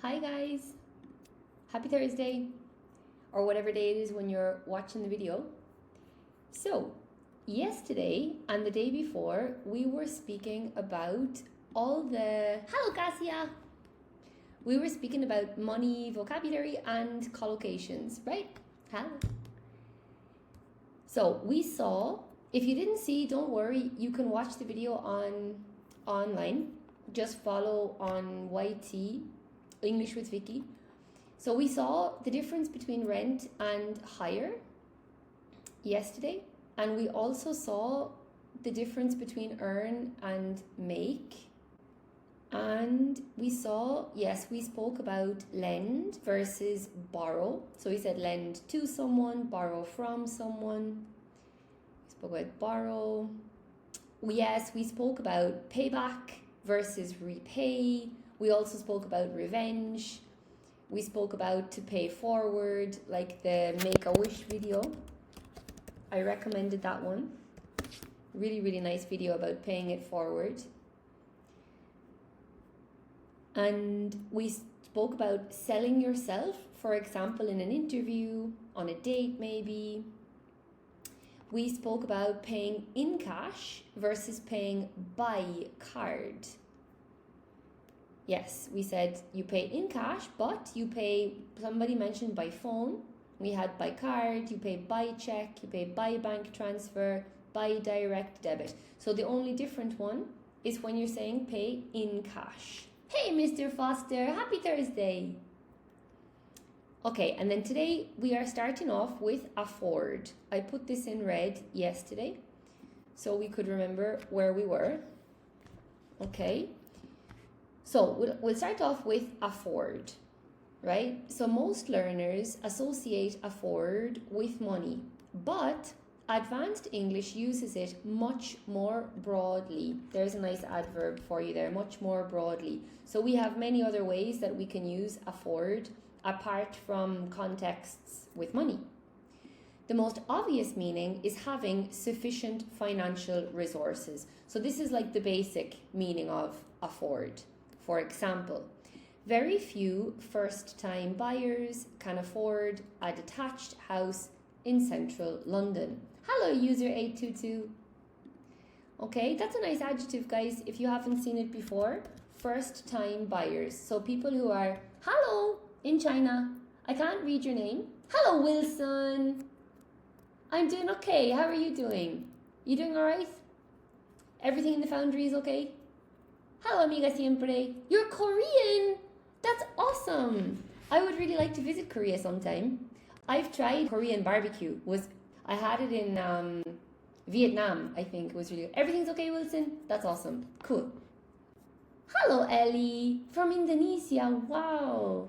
Hi guys, happy Thursday, or whatever day it is when you're watching the video. So, yesterday and the day before, we were speaking about hello Cassia! We were speaking about money vocabulary and collocations, right? Hello. So, we saw, if you didn't see, don't worry, you can watch the video online. Just follow on YT, English with Vicky. So we saw the difference between rent and hire yesterday, and we also saw the difference between earn and make. And we spoke about lend versus borrow. So we said lend to someone, borrow from someone. We spoke about borrow. Yes, we spoke about payback versus repay. We also spoke about revenge. We spoke about to pay forward, like the Make-A-Wish video. I recommended that one. Really, really nice video about paying it forward. And we spoke about selling yourself, for example, in an interview, on a date maybe. We spoke about paying in cash versus paying by card. Yes, we said you pay in cash, but you pay, somebody mentioned by phone. We had by card, you pay by check, you pay by bank transfer, by direct debit. So the only different one is when you're saying pay in cash. Hey, Mr. Foster, happy Thursday. Okay, and then today we are starting off with afford. I put this in red yesterday so we could remember where we were. Okay. So we'll start off with afford, right? So most learners associate afford with money, but advanced English uses it much more broadly. There's a nice adverb for you there, much more broadly. So we have many other ways that we can use afford apart from contexts with money. The most obvious meaning is having sufficient financial resources. So this is like the basic meaning of afford. For example, very few first-time buyers can afford a detached house in central London. Hello, user 822. Okay, that's a nice adjective, guys, if you haven't seen it before. First-time buyers. So people who are, hello, in China. I can't read your name. Hello, Wilson. I'm doing okay. How are you doing? You doing all right? Everything in the foundry is okay? Hello, amiga siempre. You're Korean. That's awesome. I would really like to visit Korea sometime. I've tried Korean barbecue. I had it in Vietnam, I think. It was really good. Everything's okay, Wilson? That's awesome. Cool. Hello, Ellie. From Indonesia. Wow.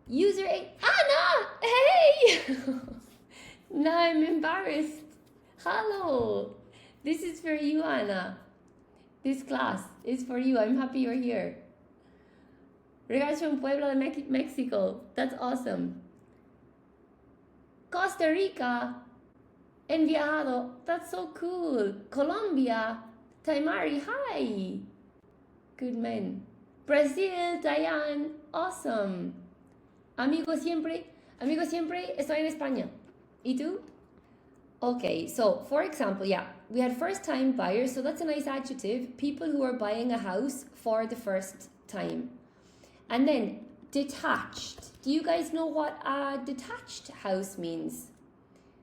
User 8. Anna! Hey! Now I'm embarrassed. Hello. This is for you, Anna. This class is for you. I'm happy you're here. Regards from Puebla de Mexico. That's awesome. Costa Rica. Enviado. That's so cool. Colombia. Taimari. Hi. Good men. Brazil. Diane. Awesome. Amigo siempre. Estoy en España. ¿Y tú? Okay, so for example, we had first-time buyers, so that's a nice adjective. People who are buying a house for the first time. And then detached. Do you guys know what a detached house means?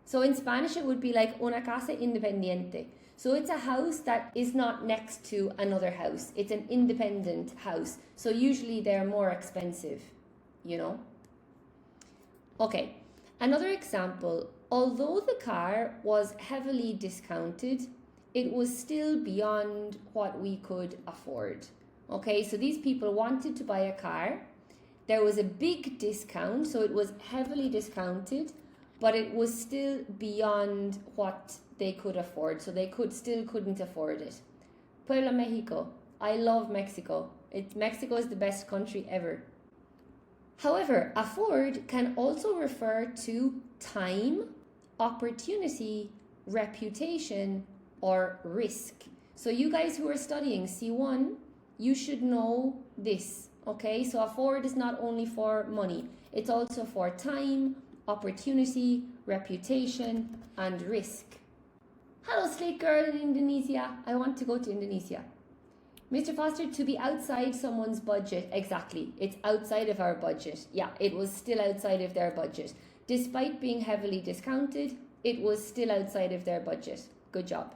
So in Spanish, it would be like una casa independiente. So it's a house that is not next to another house. It's an independent house. So usually they're more expensive, you know? Okay. Another example, although the car was heavily discounted, it was still beyond what we could afford. Okay, so these people wanted to buy a car. There was a big discount, so it was heavily discounted, but it was still beyond what they could afford. So they couldn't afford it. Puebla, Mexico. I love Mexico. Mexico is the best country ever. However, afford can also refer to time, opportunity, reputation, or risk. So you guys who are studying C1, you should know this, okay? So afford is not only for money, it's also for time, opportunity, reputation, and risk. Hello, Slate Girl in Indonesia. I want to go to Indonesia. Mr. Foster, to be outside someone's budget. Exactly. It's outside of our budget. Yeah, it was still outside of their budget. Despite being heavily discounted, it was still outside of their budget. Good job.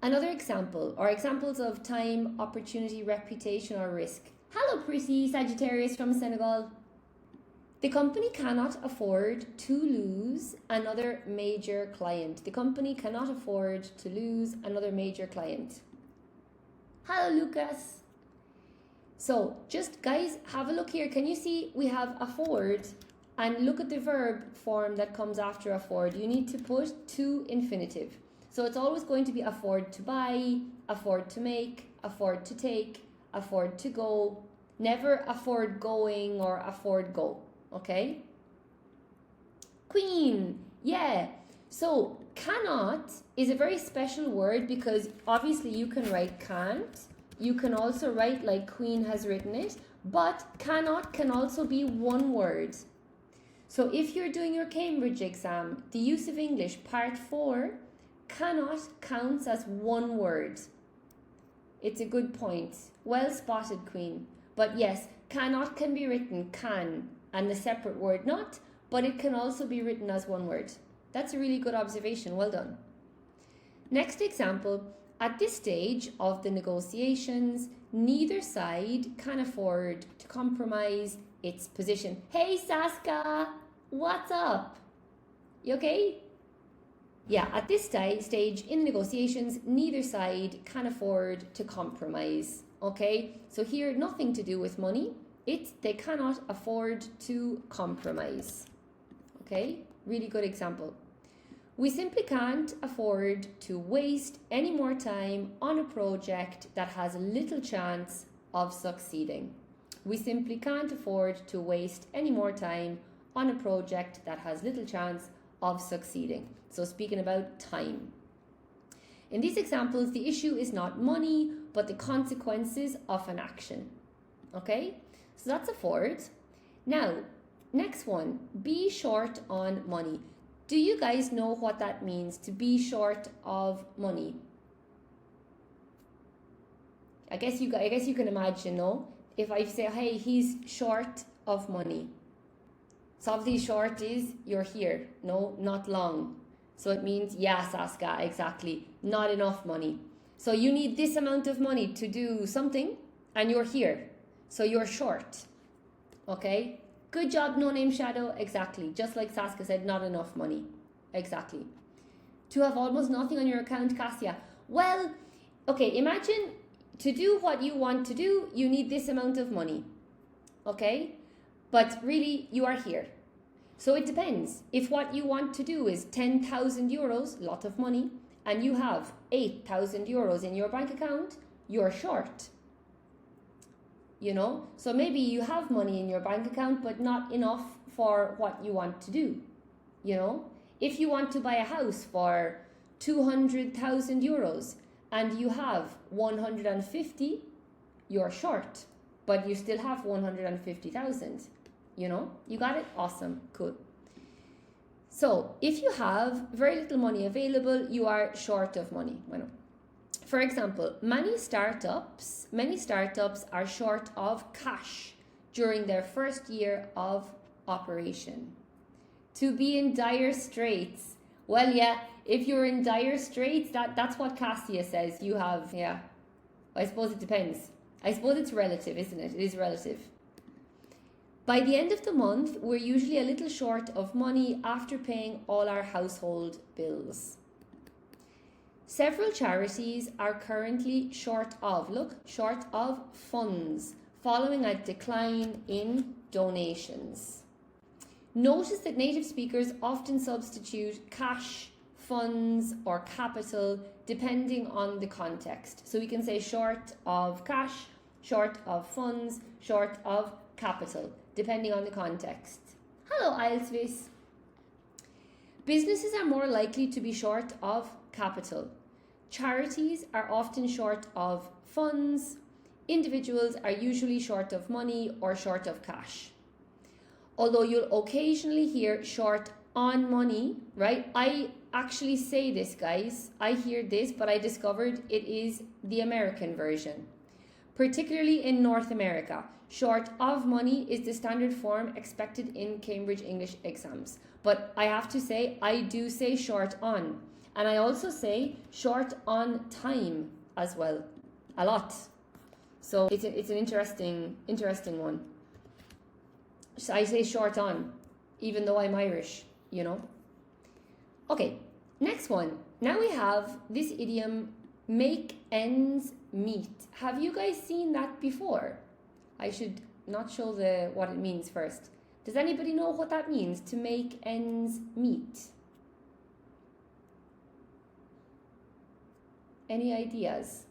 Another example, or examples of time, opportunity, reputation, or risk. Hello, pretty Sagittarius from Senegal. The company cannot afford to lose another major client. The company cannot afford to lose another major client. Hello, Lucas. So just guys, have a look here. Can you see we have afford, and look at the verb form that comes after afford. You need to put to infinitive. So it's always going to be afford to buy, afford to make, afford to take, afford to go. Never afford going or afford go. Okay? Queen. Yeah. So cannot is a very special word because obviously you can write can't. You can also write like Queen has written it. But cannot can also be one word. So if you're doing your Cambridge exam, the use of English part 4, cannot counts as one word. It's a good point. Well spotted, Queen. But yes, cannot can be written can and the separate word not, but it can also be written as one word. That's a really good observation. Well done. Next example. At this stage of the negotiations, neither side can afford to compromise its position. Hey, Saska, what's up? You okay? Yeah, at this stage in the negotiations, neither side can afford to compromise. Okay, so here, nothing to do with money. They cannot afford to compromise. Okay, really good example. We simply can't afford to waste any more time on a project that has little chance of succeeding. We simply can't afford to waste any more time on a project that has little chance of succeeding. So speaking about time. In these examples, the issue is not money, but the consequences of an action. Okay, so that's afford. Now, next one, be short on money. Do you guys know what that means, to be short of money? I guess you can imagine, no? If I say, hey, he's short of money. So obviously short is you're here, no, not long. So it means, yeah, Saska, exactly, not enough money. So you need this amount of money to do something and you're here. So you're short, okay? Good job, No Name Shadow, exactly. Just like Saska said, not enough money, exactly. To have almost nothing on your account, Cassia. Well, okay, imagine to do what you want to do, you need this amount of money, okay? But really, you are here. So it depends. If what you want to do is 10,000 euros, lot of money, and you have 8,000 euros in your bank account, you're short. You know, so maybe you have money in your bank account, but not enough for what you want to do. You know, if you want to buy a house for 200,000 euros and you have 150, you're short, but you still have 150,000. You know, you got it? Awesome, cool. So if you have very little money available, you are short of money. Bueno. For example, many startups are short of cash during their first year of operation. To be in dire straits. Well, yeah, if you're in dire straits, that's what Cassia says. You have, yeah. I suppose it depends. I suppose it's relative, isn't it? It is relative. By the end of the month, we're usually a little short of money after paying all our household bills. Several charities are currently short of funds following a decline in donations. Notice that native speakers often substitute cash, funds, or capital depending on the context. So we can say short of cash, short of funds, short of capital, depending on the context. Hello, Eilsvis. Businesses are more likely to be short of capital. Charities are often short of funds. Individuals are usually short of money or short of cash. Although you'll occasionally hear short on money, right? I actually say this, guys. I hear this, but I discovered it is the American version. Particularly in North America, short of money is the standard form expected in Cambridge English exams. But I have to say, I do say short on. And I also say short on time as well, a lot. So it's an interesting one. So I say short on, even though I'm Irish, you know. Okay, next one. Now we have this idiom, make ends meet. Have you guys seen that before? I should not show what it means first. Does anybody know what that means, to make ends meet? Any ideas?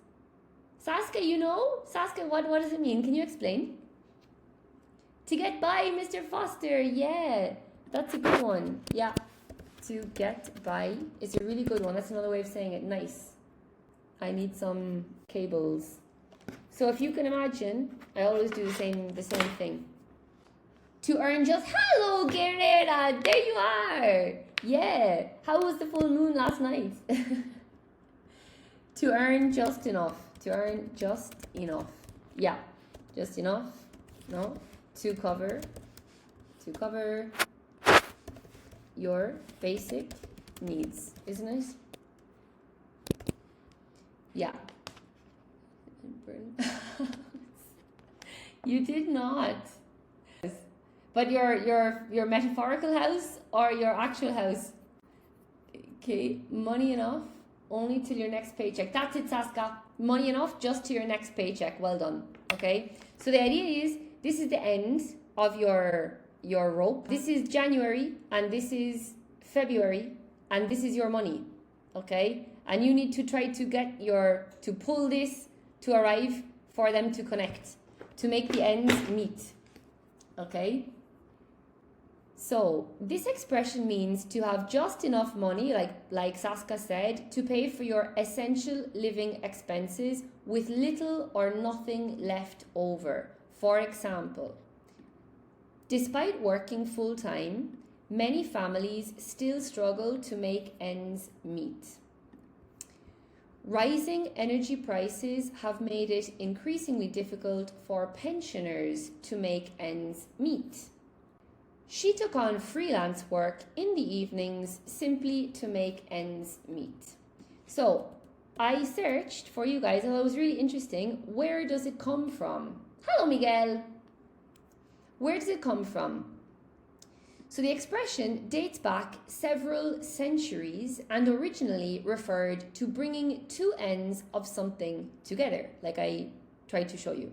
Saskia, you know? Saskia, what does it mean? Can you explain? To get by, Mr. Foster. Yeah, that's a good one. Yeah, to get by is a really good one. That's another way of saying it. Nice. I need some cables. So if you can imagine, I always do the same thing. To earn just, hello, Gerda, there you are. Yeah, how was the full moon last night? To earn just enough. To earn just enough. Yeah, just enough. No, to cover your basic needs, isn't it? Yeah. You did not. But your metaphorical house or your actual house? Okay, money enough only till your next paycheck. That's it, Saska. Money enough just to your next paycheck. Well done. Okay. So the idea is, this is the end of your rope. This is January and this is February and this is your money. Okay. And you need to try to pull this to arrive for them to connect, to make the ends meet. Okay. So this expression means to have just enough money, like Saska said, to pay for your essential living expenses with little or nothing left over. For example, despite working full-time, many families still struggle to make ends meet. Rising energy prices have made it increasingly difficult for pensioners to make ends meet. She took on freelance work in the evenings simply to make ends meet. So I searched for you guys, and it was really interesting. Where does it come from? Hello, Miguel. Where does it come from? So the expression dates back several centuries and originally referred to bringing two ends of something together, like I tried to show you,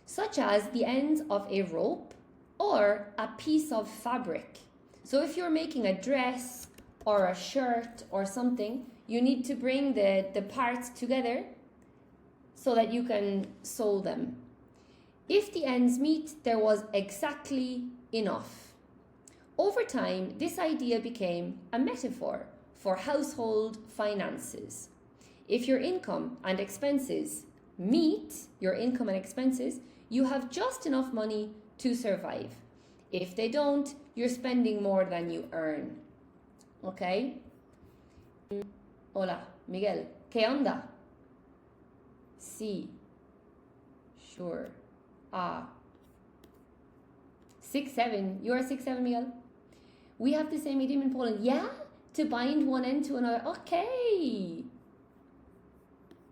such as the ends of a rope or a piece of fabric. So if you're making a dress or a shirt or something, you need to bring the parts together so that you can sew them. If the ends meet, there was exactly enough. Over time, this idea became a metaphor for household finances. If your income and expenses meet your income and expenses, you have just enough money to survive. If they don't, you're spending more than you earn. Okay? Hola, Miguel. ¿Qué onda? Sí. Sure. 6'7". You are 6'7", Miguel? We have the same idiom in Poland. Yeah? To bind one end to another. Okay.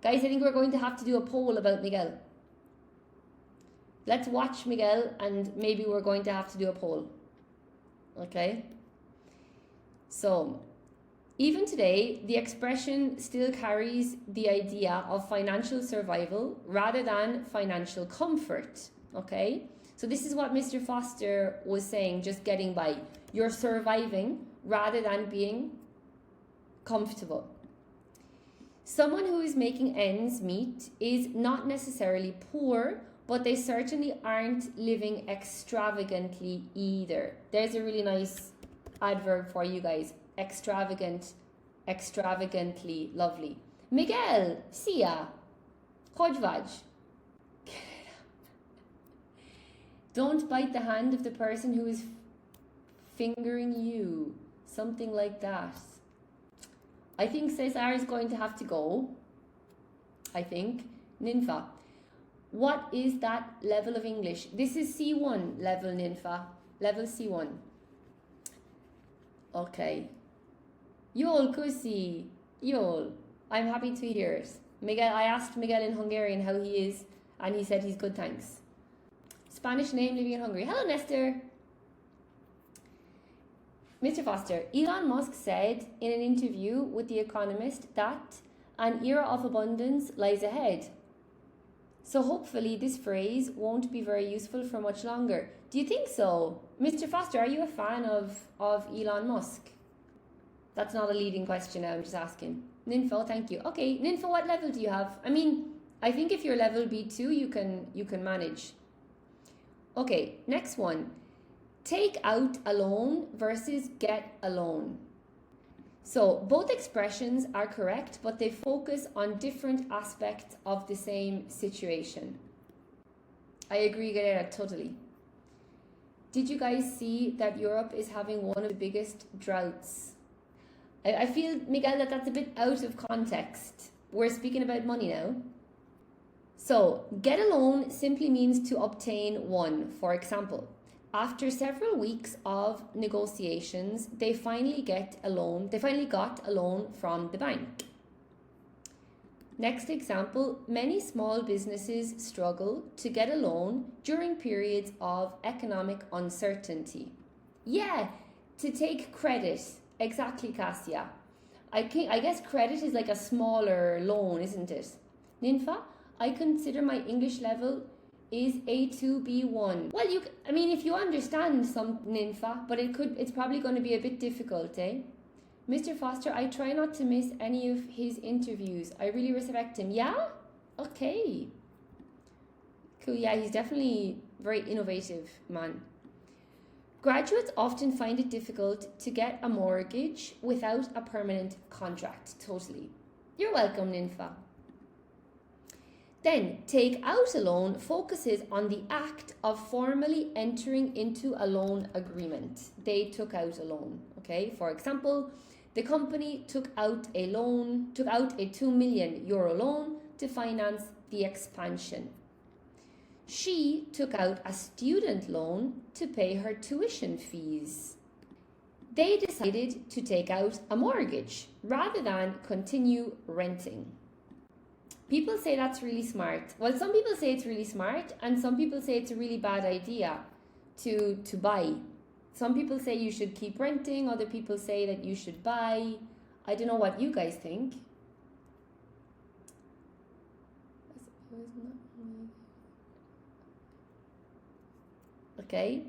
Guys, I think we're going to have to do a poll about Miguel. Let's watch Miguel and maybe we're going to have to do a poll. Okay? So, even today, the expression still carries the idea of financial survival rather than financial comfort. Okay? So this is what Mr. Foster was saying, just getting by. You're surviving rather than being comfortable. Someone who is making ends meet is not necessarily poor, but they certainly aren't living extravagantly either. There's a really nice adverb for you guys. extravagant, extravagantly lovely. Miguel, Sia, Chodvaj. Don't bite the hand of the person who is fingering you. Something like that. I think Cesar is going to have to go. I think. Ninfa. What is that level of English? This is C1 level, Ninfa. Level C1. Okay. Yol Kusi. Yol. I'm happy to hear it. Miguel, I asked Miguel in Hungarian how he is, and he said he's good, thanks. Spanish name living in Hungary. Hello, Nestor. Mr. Foster, Elon Musk said in an interview with The Economist that an era of abundance lies ahead. So hopefully this phrase won't be very useful for much longer. Do you think so? Mr. Foster, are you a fan of Elon Musk? That's not a leading question now, I'm just asking. Ninfo, thank you. Okay, Ninfo, what level do you have? I mean, I think if you're level B2, you can manage. Okay, next one. Take out a loan versus get a loan. So both expressions are correct, but they focus on different aspects of the same situation. I agree, Guerrera, totally. Did you guys see that Europe is having one of the biggest droughts? I feel, Miguel, that that's a bit out of context. We're speaking about money now. So, get a loan simply means to obtain one. For example, after several weeks of negotiations, they finally got a loan from the bank. Next example, many small businesses struggle to get a loan during periods of economic uncertainty. Yeah, to take credit. Exactly, Cassia. I guess credit is like a smaller loan, isn't it? Ninfa, I consider my English level is A2, B1. Well, if you understand some Ninfa, but it's probably going to be a bit difficult, eh? Mr. Foster, I try not to miss any of his interviews. I really respect him. Yeah? Okay. Cool, yeah, he's definitely very innovative, man. Graduates often find it difficult to get a mortgage without a permanent contract. Totally. You're welcome, Ninfa. Then, take out a loan focuses on the act of formally entering into a loan agreement. They took out a loan, okay? For example, the company took out a 2 million euro loan to finance the expansion. She took out a student loan to pay her tuition fees. They decided to take out a mortgage rather than continue renting. People say that's really smart. Well, some people say it's really smart, and some people say it's a really bad idea to buy. Some people say you should keep renting, other people say that you should buy. I don't know what you guys think. Okay,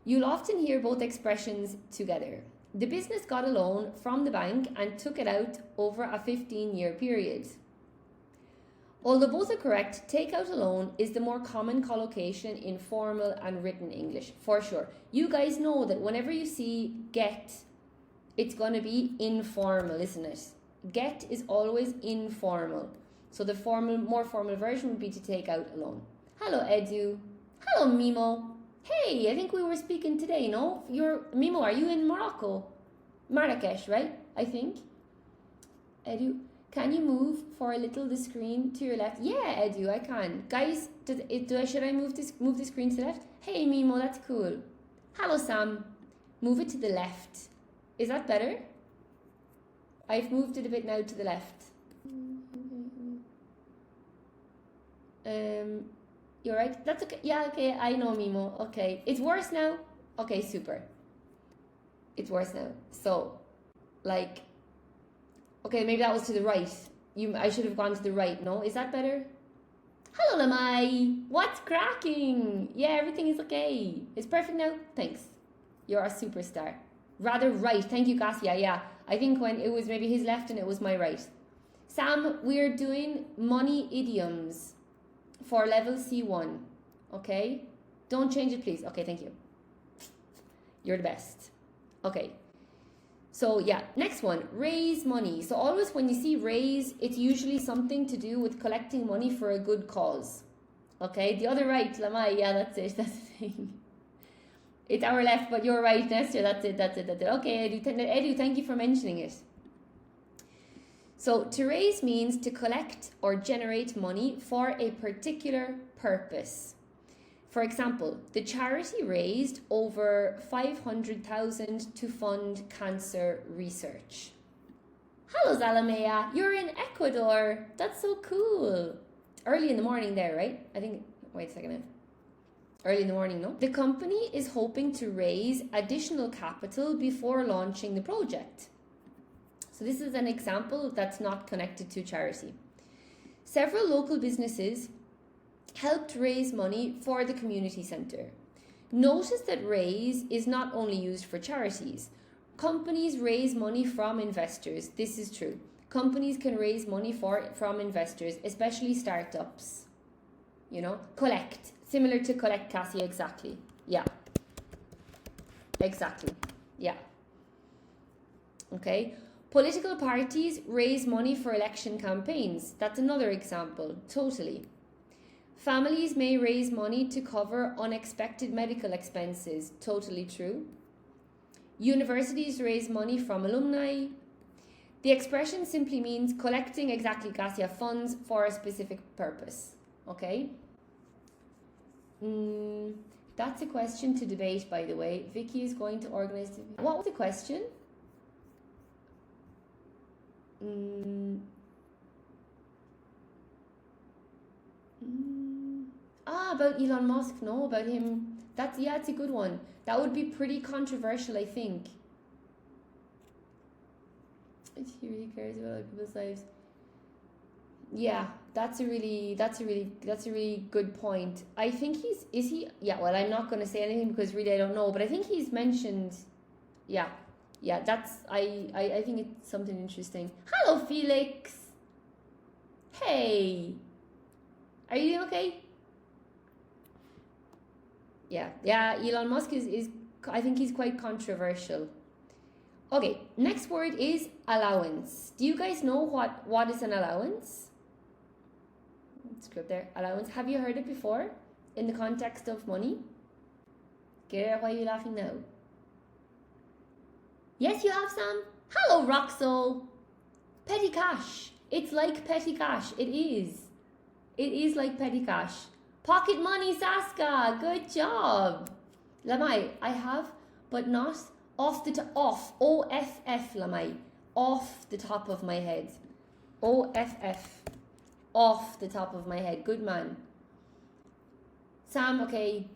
you'll often hear both expressions together. The business got a loan from the bank and took it out over a 15-year period. Although both are correct, take out a loan is the more common collocation in formal and written English, for sure. You guys know that whenever you see get, it's going to be informal, isn't it? Get is always informal. So the more formal version would be to take out a loan. Hello, Edu. Hello, Mimo. Hey, I think we were speaking today, no? Mimo, are you in Morocco? Marrakesh, right? I think. Edu. Can you move for a little the screen to your left? Yeah, Edu, I can. Guys, should I move the screen to the left? Hey, Mimo, that's cool. Hello, Sam. Move it to the left. Is that better? I've moved it a bit now to the left. You're right? That's okay. Yeah, okay, I know, Mimo. Okay. It's worse now? Okay, super. It's worse now. So, okay, maybe that was to the right. I should have gone to the right, no? Is that better? Hello, Lamai. What's cracking? Yeah, everything is okay. It's perfect now? Thanks. You're a superstar. Rather right. Thank you, Cassia. Yeah, I think when it was maybe his left and it was my right. Sam, we're doing money idioms for level C1. Okay? Don't change it, please. Okay, thank you. You're the best. Okay. So yeah, next one, raise money. So always when you see raise, it's usually something to do with collecting money for a good cause. Okay, the other right, Lamai, yeah, that's it, that's the thing. It's our left, but you're right, Nestor, that's it. Okay, Edu, thank you for mentioning it. So to raise means to collect or generate money for a particular purpose. For example, the charity raised over 500,000 to fund cancer research. Hello Zalamea, you're in Ecuador. That's so cool. Early in the morning there, right? I think, wait a second. Early in the morning, no? The company is hoping to raise additional capital before launching the project. So this is an example that's not connected to charity. Several local businesses helped raise money for the community centre. Notice that raise is not only used for charities. Companies raise money from investors. This is true. Companies can raise money from investors, especially startups. You know, collect. Similar to collect, Cassie, exactly. Yeah. Exactly. Yeah. Okay. Political parties raise money for election campaigns. That's another example. Totally. Families may raise money to cover unexpected medical expenses. Totally true. Universities raise money from alumni. The expression simply means collecting, exactly, Cassia, funds for a specific purpose. Okay? That's a question to debate, by the way. Vicky is going to organize... What was the question? About Elon Musk. No, about him. It's a good one. That would be pretty controversial, I think. He really cares about other people's lives. Yeah, that's a really good point. I think well, I'm not going to say anything because really I don't know, but I think he's mentioned. Yeah, that's I think it's something interesting. Hello, Felix. Hey, are you doing okay? Yeah. Elon Musk is I think he's quite controversial. Okay, next word is allowance. Do you guys know what is an allowance? Script there, allowance. Have you heard it before in the context of money? Gerard, why are you laughing now? Yes, you have, Sam. Hello, Roxo. Petty cash. It's like petty cash. It is. It is like petty cash. Pocket money, Saska. Good job. Lamai, I have, but not off the top. OFF, Lamai. Off the top of my head. OFF. Off the top of my head. Good man. Sam, okay.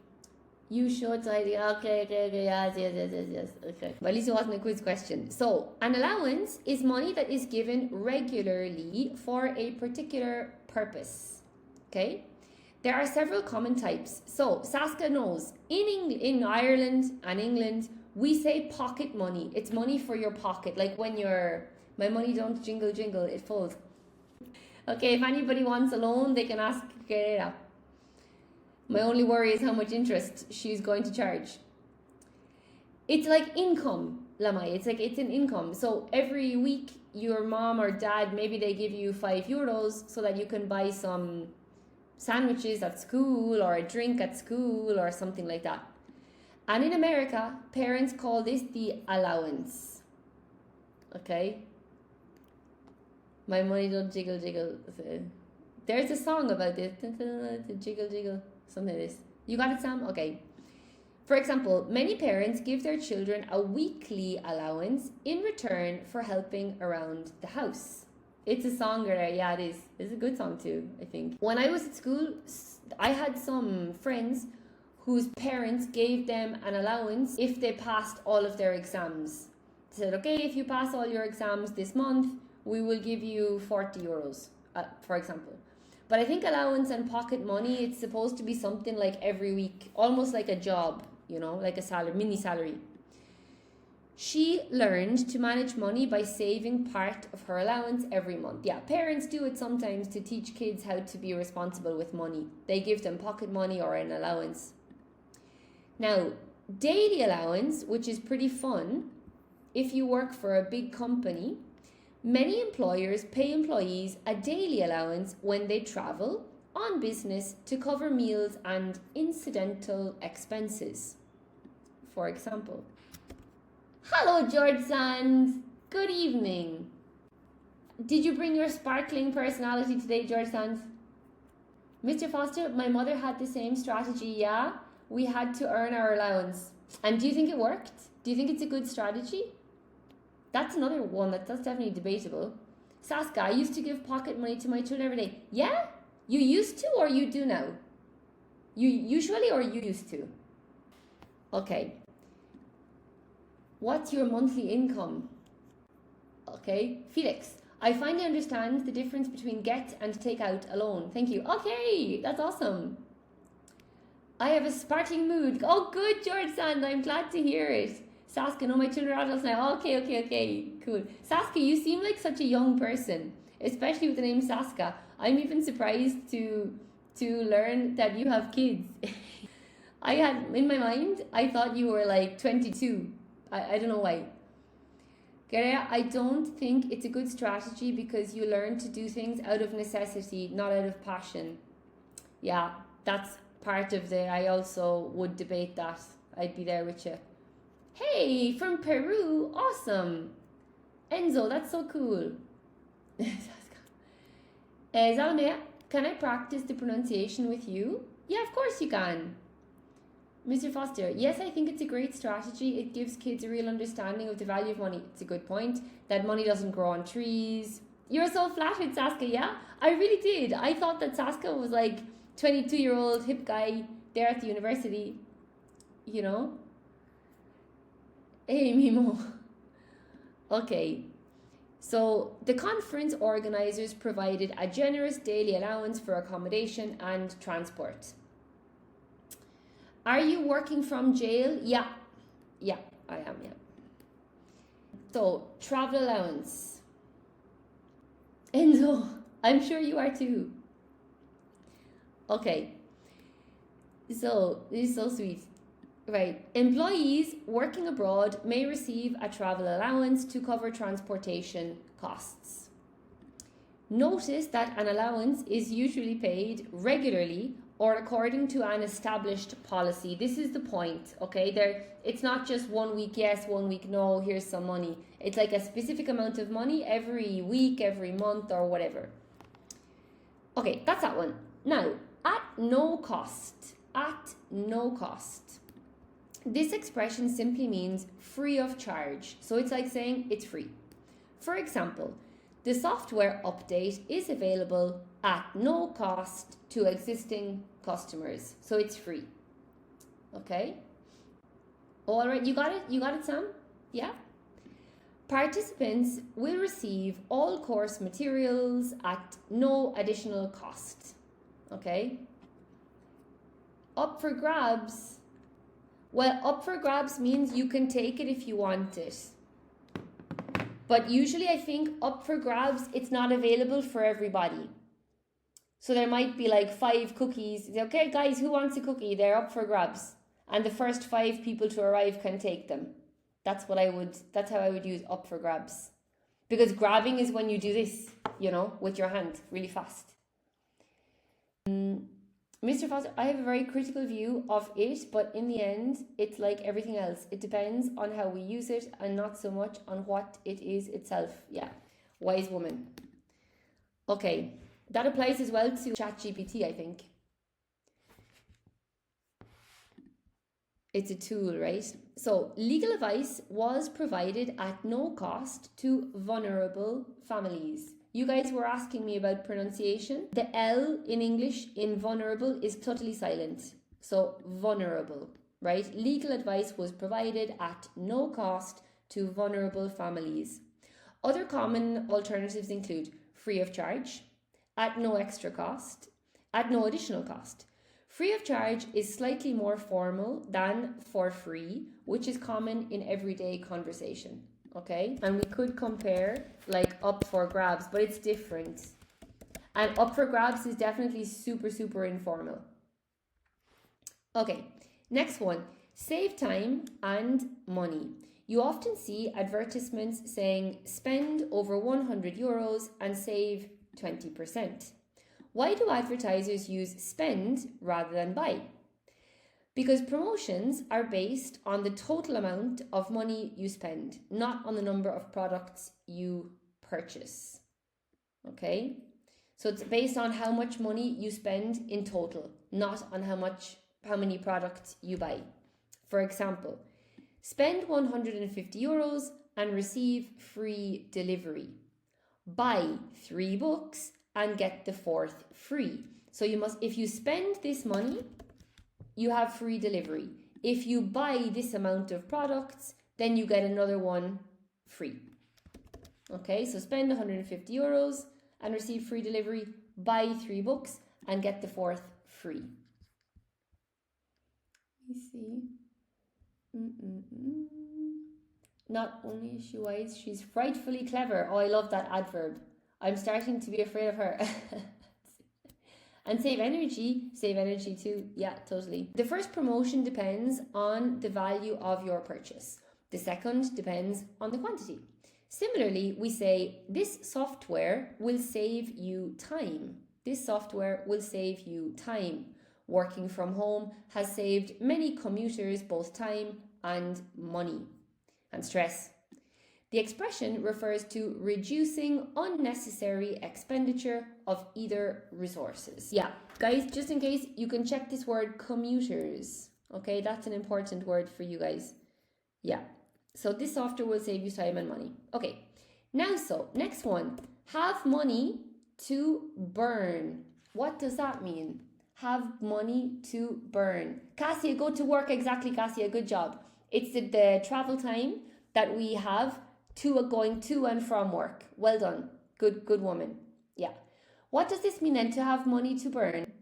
You should. Okay. Yes. Okay. But at least it wasn't a quiz question. So, an allowance is money that is given regularly for a particular purpose. Okay? There are several common types. So, Saska knows. In Ireland and England, we say pocket money. It's money for your pocket. Like when my money don't jingle, it falls. Okay, if anybody wants a loan, they can ask Gerera. My only worry is how much interest she's going to charge. It's like income, Lamai. It's an income. So every week, your mom or dad, maybe they give you €5 so that you can buy some sandwiches at school or a drink at school or something like that. And in America, parents call this the allowance. Okay? My money don't jiggle. There's a song about this. Jiggle. Something like this. You got it, Sam? Okay. For example, many parents give their children a weekly allowance in return for helping around the house. It's a song, yeah, it is. It's a good song too, I think. When I was at school, I had some friends whose parents gave them an allowance if they passed all of their exams. They said, okay, if you pass all your exams this month, we will give you €40, for example. But I think allowance and pocket money, it's supposed to be something like every week, almost like a job, like a salary, mini salary. She learned to manage money by saving part of her allowance every month. Yeah, parents do it sometimes to teach kids how to be responsible with money. They give them pocket money or an allowance. Now, daily allowance, which is pretty fun, if you work for a big company, many employers pay employees a daily allowance when they travel on business to cover meals and incidental expenses. For example, hello, George Sands. Good evening. Did you bring your sparkling personality today, George Sands? Mr. Foster, my mother had the same strategy, yeah? We had to earn our allowance. And do you think it worked? Do you think it's a good strategy? That's another one that's definitely debatable. Saska, I used to give pocket money to my children every day. Yeah? You used to or you do now? You usually or you used to? Okay. What's your monthly income? Okay. Felix, I finally understand the difference between get and take out a loan. Thank you. Okay, that's awesome. I have a sparkling mood. Oh, good, George Sand. I'm glad to hear it. Saska, no, my children are adults now. Okay, cool. Saska, you seem like such a young person, especially with the name Saska. I'm even surprised to learn that you have kids. I had, in my mind, I thought you were like 22. I don't know why. Gerea, I don't think it's a good strategy because you learn to do things out of necessity, not out of passion. Yeah, that's part of the, I also would debate that. I'd be there with you. Hey, from Peru, awesome. Enzo, that's so cool. Zalmea, can I practice the pronunciation with you? Yeah, of course you can. Mr. Foster, yes, I think it's a great strategy. It gives kids a real understanding of the value of money. It's a good point, that money doesn't grow on trees. You're so flattered, Saska, yeah? I really did. I thought that Saska was like 22-year-old hip guy there at the university, you know? Hey, Mimo. Okay. So the conference organisers provided a generous daily allowance for accommodation and transport. Are you working from jail? Yeah, I am, yeah. So, travel allowance. Enzo, I'm sure you are too. Okay. So, this is so sweet. Right. Employees working abroad may receive a travel allowance to cover transportation costs. Notice that an allowance is usually paid regularly or according to an established policy. This is the point, okay? It's not just 1 week yes, 1 week no, here's some money. It's like a specific amount of money every week, every month, or whatever. Okay, that's that one. Now, at no cost. At no cost. This expression simply means free of charge. So it's like saying it's free. For example, the software update is available at no cost to existing customers. So it's free. Okay? All right, you got it? You got it, Sam? Yeah? Participants will receive all course materials at no additional cost. Okay? Up for grabs. Well, up for grabs means you can take it if you want it. But usually I think up for grabs, it's not available for everybody. So there might be like 5 cookies. Okay, guys, who wants a cookie? They're up for grabs. And the first 5 people to arrive can take them. That's how I would use up for grabs. Because grabbing is when you do this, you know, with your hand really fast. Mr. Foster, I have a very critical view of it, but in the end, it's like everything else. It depends on how we use it and not so much on what it is itself. Yeah, wise woman. Okay, that applies as well to ChatGPT, I think. It's a tool, right? So, legal advice was provided at no cost to vulnerable families. You guys were asking me about pronunciation. The L in English in vulnerable is totally silent. So vulnerable, right? Legal advice was provided at no cost to vulnerable families. Other common alternatives include free of charge, at no extra cost, at no additional cost. Free of charge is slightly more formal than for free, which is common in everyday conversation. Okay, and we could compare like up for grabs, but it's different. And up for grabs is definitely super, super informal. Okay, next one, save time and money. You often see advertisements saying spend over 100 euros and save 20%. Why do advertisers use spend rather than buy? Because promotions are based on the total amount of money you spend, not on the number of products you purchase. Okay? So it's based on how much money you spend in total, not on how many products you buy. For example, spend 150 euros and receive free delivery. Buy 3 books and get the 4th free. So if you spend this money, you have free delivery. If you buy this amount of products, then you get another one free. Okay, so spend 150 euros and receive free delivery, buy 3 books and get the 4th free. Let me see. Not only is she wise, she's frightfully clever. Oh, I love that adverb. I'm starting to be afraid of her. And save energy too. Yeah, totally. The first promotion depends on the value of your purchase. The second depends on the quantity. Similarly, we say, this software will save you time. This software will save you time. Working from home has saved many commuters both time and money and stress. The expression refers to reducing unnecessary expenditure of either resources. Yeah, guys, just in case, you can check this word commuters. Okay, that's an important word for you guys. Yeah, so this software will save you time and money. Okay, now next one. Have money to burn. What does that mean? Have money to burn. Cassia, go to work. Exactly, Cassia, good job. It's the travel time that we have going to and from work. Well done. Good woman. Yeah. What does this mean then, to have money to burn?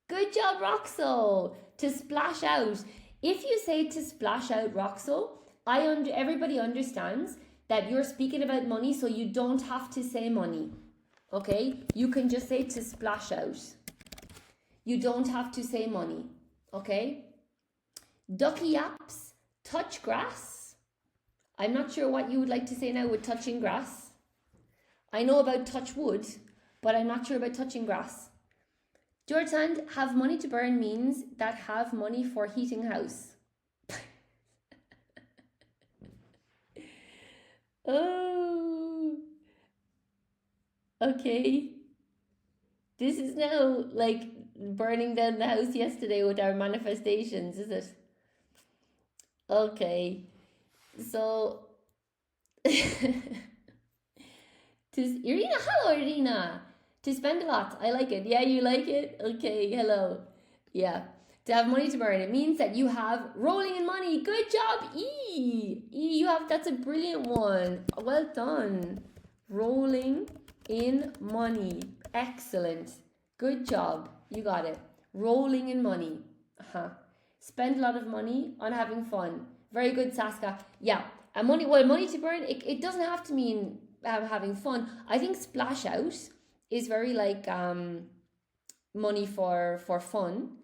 Good job, Roxo. To splash out. If you say to splash out, Roxo, everybody understands that you're speaking about money, so you don't have to say money. Okay? You can just say to splash out. You don't have to say money. Okay? Ducky yaps, touch grass. I'm not sure what you would like to say now with touching grass. I know about touch wood, but I'm not sure about touching grass. George, have money to burn means that have money for heating house. Oh, okay. This is now like burning down the house yesterday with our manifestations, is it? Okay. So, Irina, hello Irina. To spend a lot, I like it. Yeah, you like it? Okay, hello. Yeah. To have money to burn, it means that you have rolling in money. Good job, that's a brilliant one. Well done. Rolling in money. Excellent. Good job. You got it. Rolling in money. Spend a lot of money on having fun. Very good, Saska. Yeah. And money to burn, it doesn't have to mean having fun. I think splash out is very like money for fun.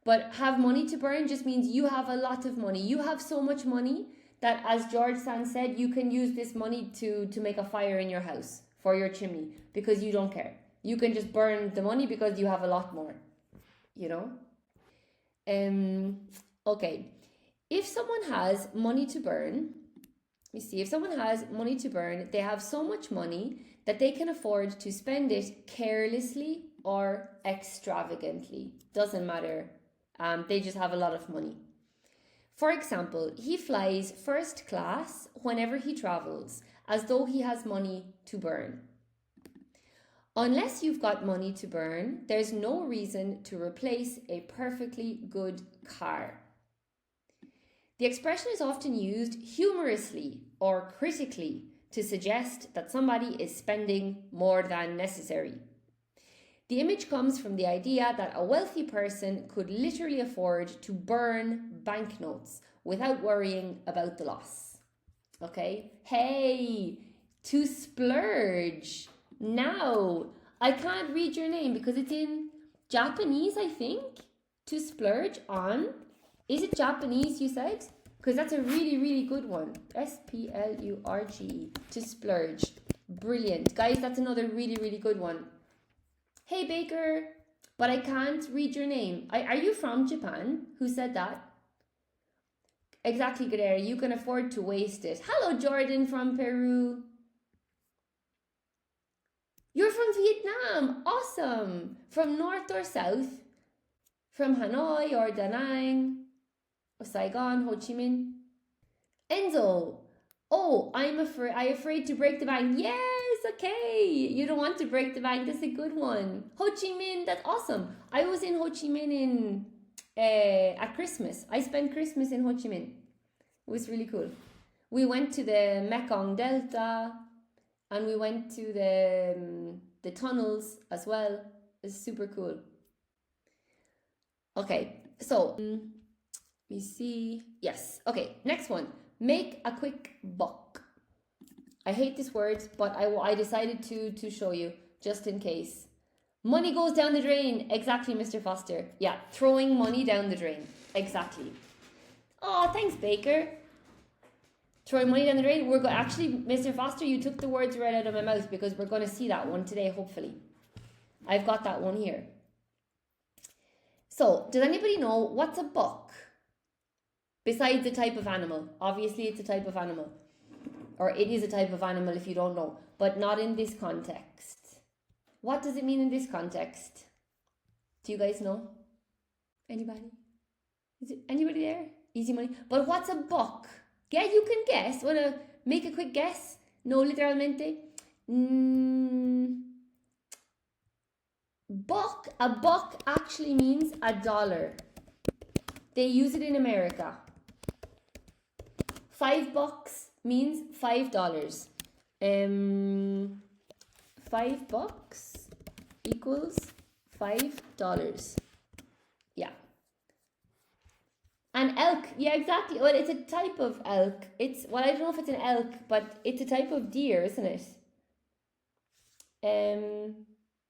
But have money to burn just means you have a lot of money. You have so much money that, as George Sand said, you can use this money to make a fire in your house for your chimney because you don't care. You can just burn the money because you have a lot more, you know? Okay. If someone has money to burn, if someone has money to burn, they have so much money that they can afford to spend it carelessly or extravagantly. Doesn't matter. They just have a lot of money. For example, he flies first class whenever he travels, as though he has money to burn. Unless you've got money to burn, there's no reason to replace a perfectly good car. The expression is often used humorously or critically to suggest that somebody is spending more than necessary. The image comes from the idea that a wealthy person could literally afford to burn banknotes without worrying about the loss. Okay? Hey, to splurge. Now, I can't read your name because it's in Japanese, I think. To splurge on. Is it Japanese, you said? because that's a really, really good one. S-P-L-U-R-G-E, to splurge. Brilliant. Guys, that's another really, really good one. Hey, Baker, but I can't read your name. Are you from Japan? Who said that? Exactly, Gadera. You can afford to waste it. Hello, Jordan from Peru. You're from Vietnam. Awesome. From north or south? From Hanoi or Da Nang or Saigon, Ho Chi Minh? Enzo. Oh, I'm afraid to break the bank. Yes, okay. You don't want to break the bank. That's a good one. Ho Chi Minh, that's awesome. I was in Ho Chi Minh at Christmas. I spent Christmas in Ho Chi Minh. It was really cool. We went to the Mekong Delta and we went to the tunnels as well. It's super cool. Okay, so let me see. Yes. Okay, next one. Make a quick buck. I hate this word, but I decided to show you just in case. Money goes down the drain. Exactly, Mr. Foster. Yeah, throwing money down the drain. Exactly. Oh, thanks, Baker. Throwing money down the drain. Actually, Mr. Foster, you took the words right out of my mouth because we're going to see that one today, hopefully. I've got that one here. So, does anybody know what's a buck? Besides a type of animal. Obviously, it's a type of animal. Or it is a type of animal if you don't know. But not in this context. What does it mean in this context? Do you guys know? Anybody? Is it anybody there? Easy money. But what's a buck? Yeah, you can guess. Want to make a quick guess? No, literalmente. Buck. A buck actually means $1. They use it in America. $5 means $5. $5 equals $5. Yeah. An elk. Yeah, exactly. Well, it's a type of elk. I don't know if it's an elk, but it's a type of deer, isn't it?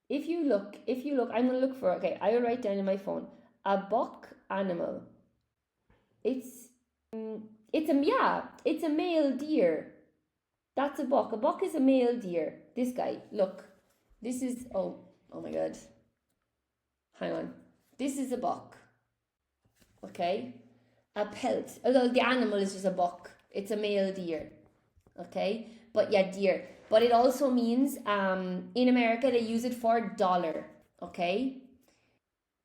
If you look, I'm going to look for, okay, I will write down in my phone, a buck animal. It's a male deer. That's a buck. A buck is a male deer. This guy, look. This is, oh my God. Hang on. This is a buck. Okay. A pelt. Although the animal is just a buck. It's a male deer. Okay. But yeah, deer. But it also means, in America, they use it for $1. Okay.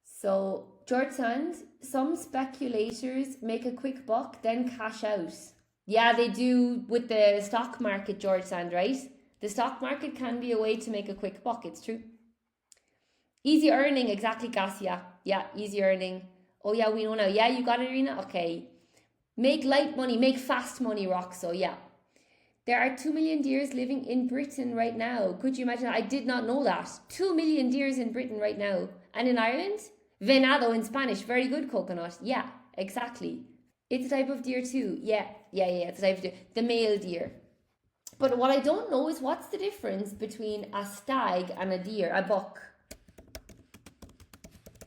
So, George Sand, some speculators make a quick buck, then cash out. Yeah, they do with the stock market, George Sand, right? The stock market can be a way to make a quick buck, it's true. Easy earning, exactly, Cassia. Yeah, easy earning. Oh yeah, we know now. Yeah, you got it, Irina? Okay. Make light money, make fast money, Roxo, yeah. There are 2 million deers living in Britain right now. Could you imagine? I did not know that. 2 million deers in Britain right now. And in Ireland? Venado in Spanish. Very good, Coconut. Yeah, exactly. It's a type of deer too. Yeah. It's a type of deer. The male deer. But what I don't know is what's the difference between a stag and a deer, a buck.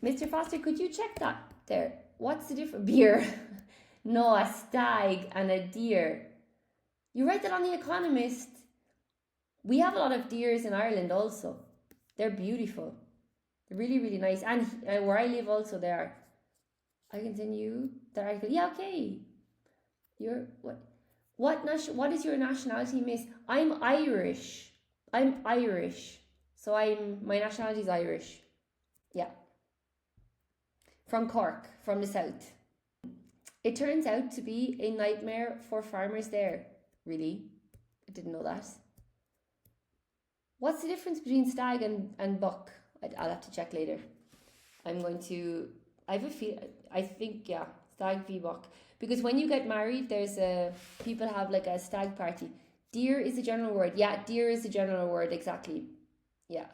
Mr. Foster, could you check that there? What's the difference? Beer. No, a stag and a deer. You write that on The Economist. We have a lot of deers in Ireland also. They're beautiful. They're really, really nice. And where I live also they are. I continue the article. Yeah, okay. You're what? What is your nationality, miss? I'm Irish. So my nationality is Irish. Yeah. From Cork, from the south. It turns out to be a nightmare for farmers there. Really? I didn't know that. What's the difference between stag and buck? I'll have to check later. I think, yeah, stag v buck. Because when you get married, people have like a stag party. Deer is a general word. Yeah, deer is a general word, exactly. Yeah.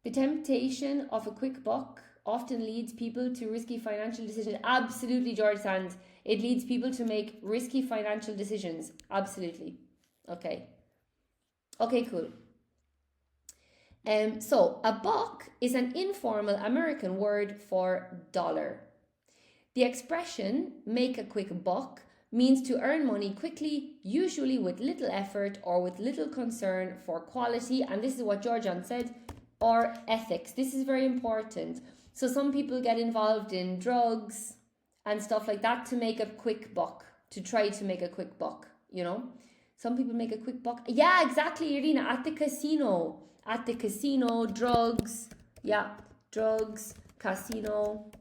The temptation of a quick buck often leads people to risky financial decisions. Absolutely, George Sand. It leads people to make risky financial decisions. Absolutely. Okay. Okay, cool. So, a buck is an informal American word for $1. The expression, make a quick buck, means to earn money quickly, usually with little effort or with little concern for quality. And this is what Georgian said, or ethics. This is very important. So some people get involved in drugs and stuff like that to make a quick buck, to try to make a quick buck, you know. Some people make a quick buck. Yeah, exactly, Irina, at the casino. At the casino, drugs. Yeah, drugs, casino.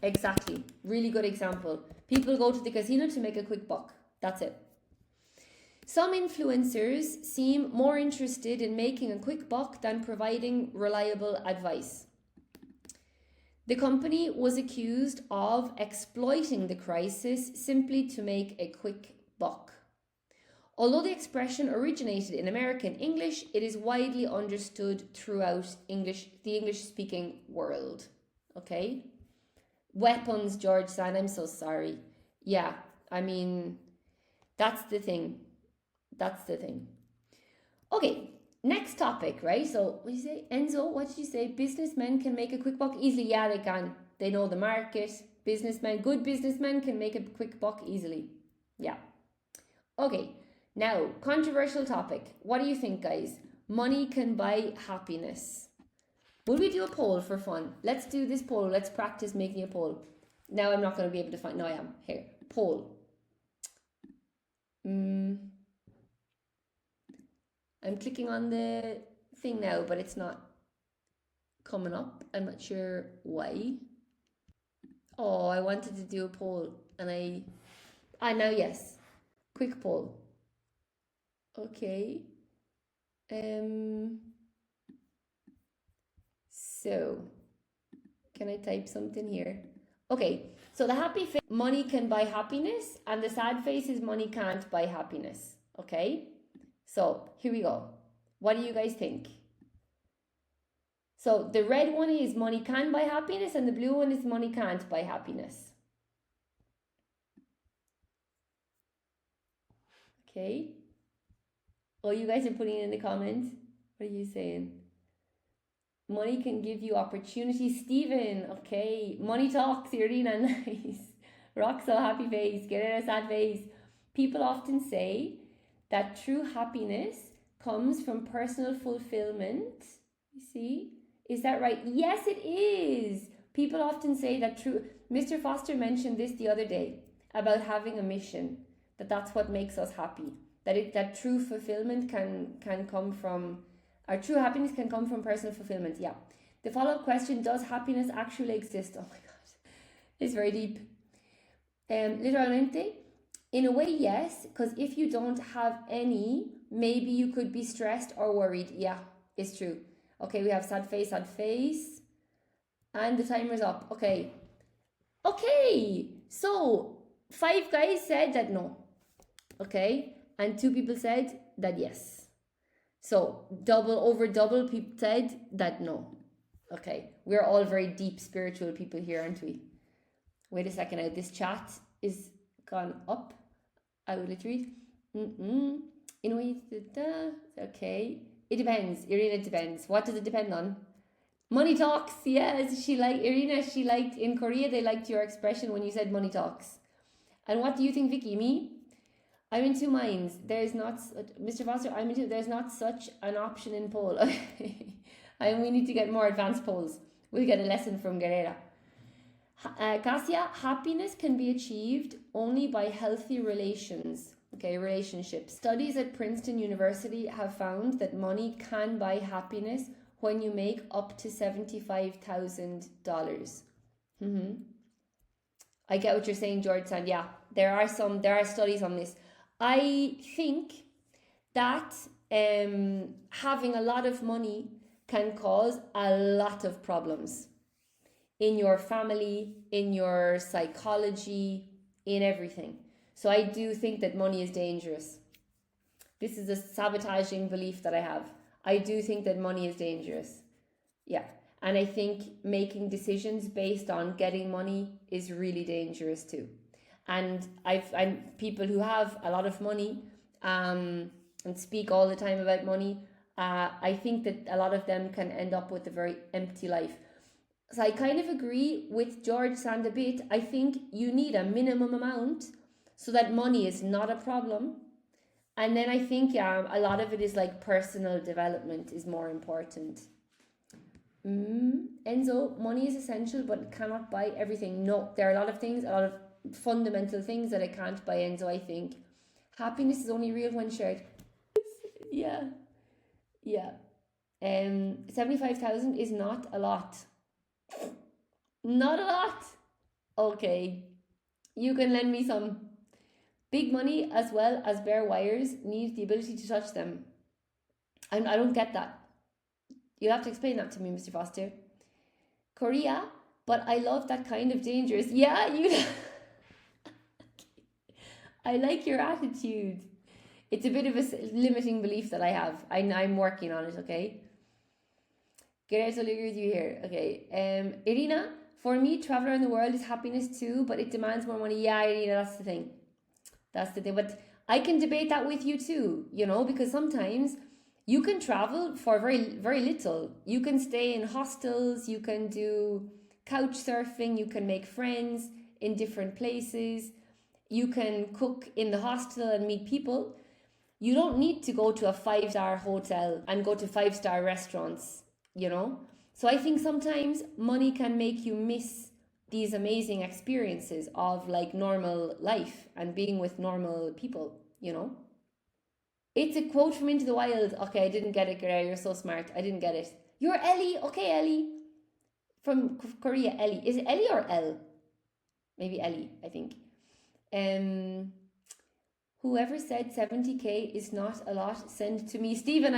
Exactly. Really good example. People go to the casino to make a quick buck. That's it. Some influencers seem more interested in making a quick buck than providing reliable advice. The company was accused of exploiting the crisis simply to make a quick buck. Although the expression originated in American English, it is widely understood throughout the English-speaking world. Okay? Weapons, George San, I'm so sorry. Yeah, I mean, that's the thing. That's the thing. Okay, next topic, right? So, what did you say? Enzo, what did you say? Businessmen can make a quick buck easily. Yeah, they can. They know the market. Good businessmen can make a quick buck easily. Yeah. Okay, now, controversial topic. What do you think, guys? Money can buy happiness. Will we do a poll for fun? Let's do this poll. Let's practice making a poll. Now I'm not going to be able to find... No, I am. Here. Poll. I'm clicking on the thing now, but it's not coming up. I'm not sure why. Oh, I wanted to do a poll and now yes. Quick poll. Okay. So, can I type something here? Okay, so the happy face, money can buy happiness, and the sad face is money can't buy happiness. Okay, so here we go. What do you guys think? So the red one is money can buy happiness, and the blue one is money can't buy happiness. Okay. Oh, you guys are putting it in the comments. What are you saying? Money can give you opportunities. Stephen, okay. Money talks, Irina, nice. Roxo, happy face. Get out of sad face. People often say that true happiness comes from personal fulfillment. You see? Is that right? Yes, it is. People often say that true... Mr. Foster mentioned this the other day about having a mission. That's what makes us happy. That true fulfillment can come from... Our true happiness can come from personal fulfillment. Yeah. The follow-up question, does happiness actually exist? Oh my God. It's very deep. Literalmente, in a way, yes. Because if you don't have any, maybe you could be stressed or worried. Yeah, it's true. Okay, we have sad face. And the timer's up. Okay. Okay. So, 5 guys said that no. Okay. And 2 people said that yes. So, double people said that no. Okay, we're all very deep spiritual people here, aren't we? Wait a second now, this chat is gone up. I will read. Okay, it depends. Irina, it depends. What does it depend on? Money talks, yes. Irina, she liked, in Korea, they liked your expression when you said money talks. And what do you think, Vicky? Me? I'm in 2 minds. There's not, Mr. Foster, there's not such an option in poll. We need to get more advanced polls. We'll get a lesson from Guerrera. Cassia, happiness can be achieved only by healthy relations. Okay, relationships. Studies at Princeton University have found that money can buy happiness when you make up to $75,000. I get what you're saying, George Sand. Yeah, there are studies on this. I think that having a lot of money can cause a lot of problems in your family, in your psychology, in everything. So I do think that money is dangerous. This is a sabotaging belief that I have. I do think that money is dangerous. Yeah. And I think making decisions based on getting money is really dangerous too. And I'm people who have a lot of money and speak all the time about money. I think that a lot of them can end up with a very empty life. So I kind of agree with George Sand a bit. I think you need a minimum amount so that money is not a problem. And then I think, yeah, a lot of it is like personal development is more important. Enzo, money is essential, but it cannot buy everything. No, there are a lot of things, a lot of fundamental things that I can't buy, Enzo, I think. Happiness is only real when shared. Yeah. Yeah. 75,000 is not a lot. Not a lot. Okay. You can lend me some. Big money as well as bare wires need the ability to touch them. I don't get that. You'll have to explain that to me, Mr. Foster. Korea, but I love that kind of dangerous. Yeah, you. I like your attitude. It's a bit of a limiting belief that I have. I'm working on it, okay? Get out, I'll agree with you here. Okay. Irina, for me, travel around the world is happiness too, but it demands more money. Yeah, Irina, that's the thing. That's the thing. But I can debate that with you too, you know, because sometimes you can travel for very, very little. You can stay in hostels, you can do couch surfing, you can make friends in different places, you can cook in the hostel and meet people. You don't need to go to a 5-star hotel and go to 5-star restaurants, you know? So I think sometimes money can make you miss these amazing experiences of like normal life and being with normal people, you know? It's a quote from Into the Wild. Okay, I didn't get it, Guerrero. You're so smart. I didn't get it. You're Ellie. Okay, Ellie. From Korea, Ellie. Is it Ellie or Elle? Maybe Ellie, I think. Whoever said 70k is not a lot, send to me. Stephen,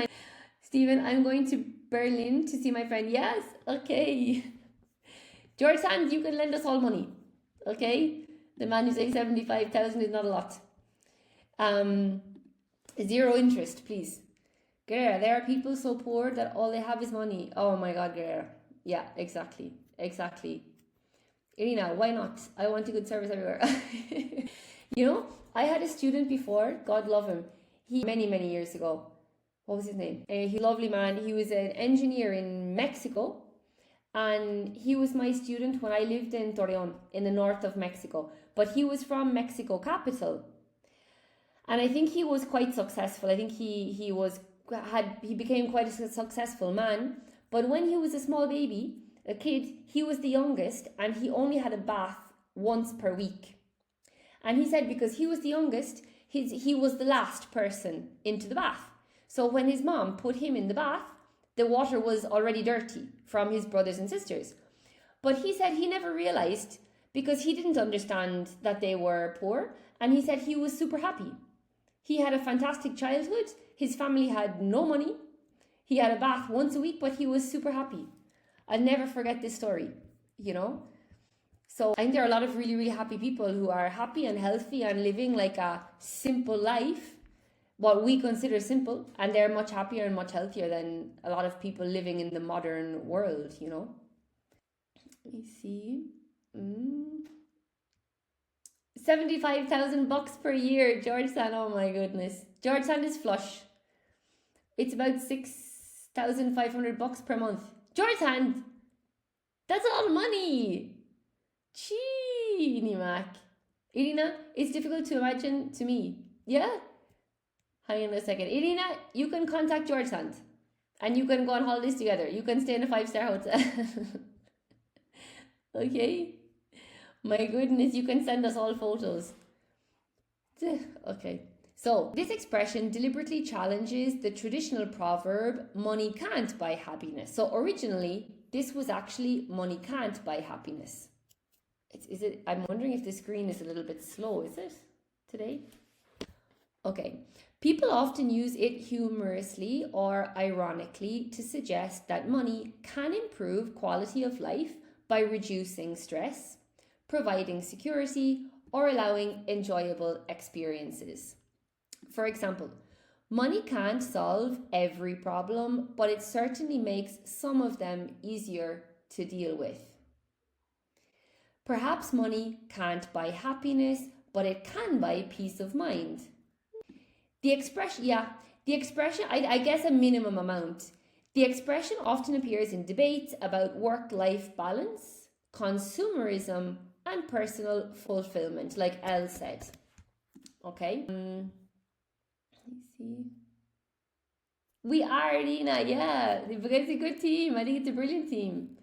I'm going to Berlin to see my friend. Yes, okay. George Sand, you can lend us all money. Okay? The man who says 75,000 is not a lot. 0 interest, please. Guerrero, there are people so poor that all they have is money. Oh my God, Guerrero. Yeah, exactly. Irina, why not? I want a good service everywhere. You know, I had a student before, God love him. He, many years ago. What was his name? He's a lovely man. He was an engineer in Mexico. And he was my student when I lived in Torreon, in the north of Mexico. But he was from Mexico capital. And I think he was quite successful. I think he became quite a successful man. But when he was a small baby, a kid, he was the youngest and he only had a bath once per week. And he said because he was the youngest, he was the last person into the bath. So when his mom put him in the bath, the water was already dirty from his brothers and sisters. But he said he never realized because he didn't understand that they were poor. And he said he was super happy. He had a fantastic childhood. His family had no money. He had a bath once a week, but he was super happy. I'll never forget this story, you know? So I think there are a lot of really, really happy people who are happy and healthy and living like a simple life, what we consider simple, and they're much happier and much healthier than a lot of people living in the modern world, you know? Let me see. 75,000 bucks per year, George Sand. Oh my goodness. George Sand is flush. It's about 6,500 bucks per month. George Sand, that's a lot of money. Cheeny Mac. Irina, it's difficult to imagine to me. Yeah? Hang on a second. Irina, you can contact George Sand and you can go on holidays together. You can stay in a 5-star hotel. Okay? My goodness, you can send us all photos. Okay. So, this expression deliberately challenges the traditional proverb, money can't buy happiness. So, originally, this was actually money can't buy happiness. I'm wondering if the screen is a little bit slow, is it, today? Okay. People often use it humorously or ironically to suggest that money can improve quality of life by reducing stress, providing security, or allowing enjoyable experiences. For example, money can't solve every problem, but it certainly makes some of them easier to deal with. Perhaps money can't buy happiness, but it can buy peace of mind. The expression, I guess a minimum amount. The expression often appears in debates about work-life balance, consumerism, and personal fulfillment, like Elle said. Okay. Let's see. We are, Lena, yeah. It's a good team. I think it's a brilliant team.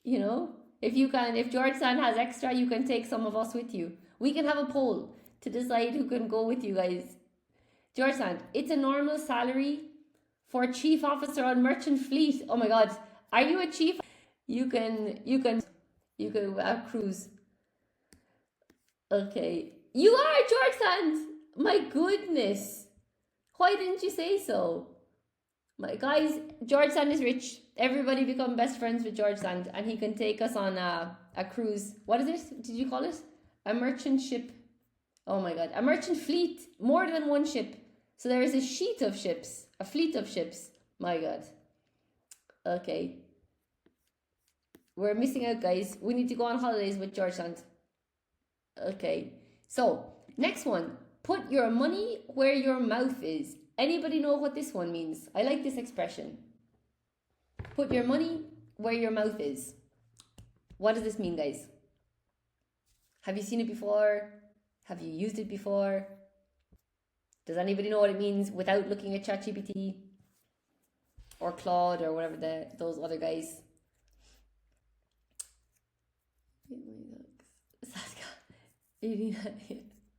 You know, if Georgetown has extra, you can take some of us with you. We can have a poll to decide who can go with you guys. Georgetown, it's a normal salary for chief officer on merchant fleet. Oh my God, are you a chief? You can cruise. Okay, you are Georgetown. My goodness, why didn't you say so? My guys, George Sand is rich. Everybody become best friends with George Sand, and he can take us on a cruise. What is it? Did you call it? A merchant ship. Oh my God. A merchant fleet. More than one ship. So there is a sheet of ships. A fleet of ships. My God. Okay. We're missing out, guys. We need to go on holidays with George Sand. Okay. So, next one. Put your money where your mouth is. Anybody know what this one means? I like this expression. Put your money where your mouth is. What does this mean, guys? Have you seen it before? Have you used it before? Does anybody know what it means without looking at ChatGPT or Claude or whatever those other guys?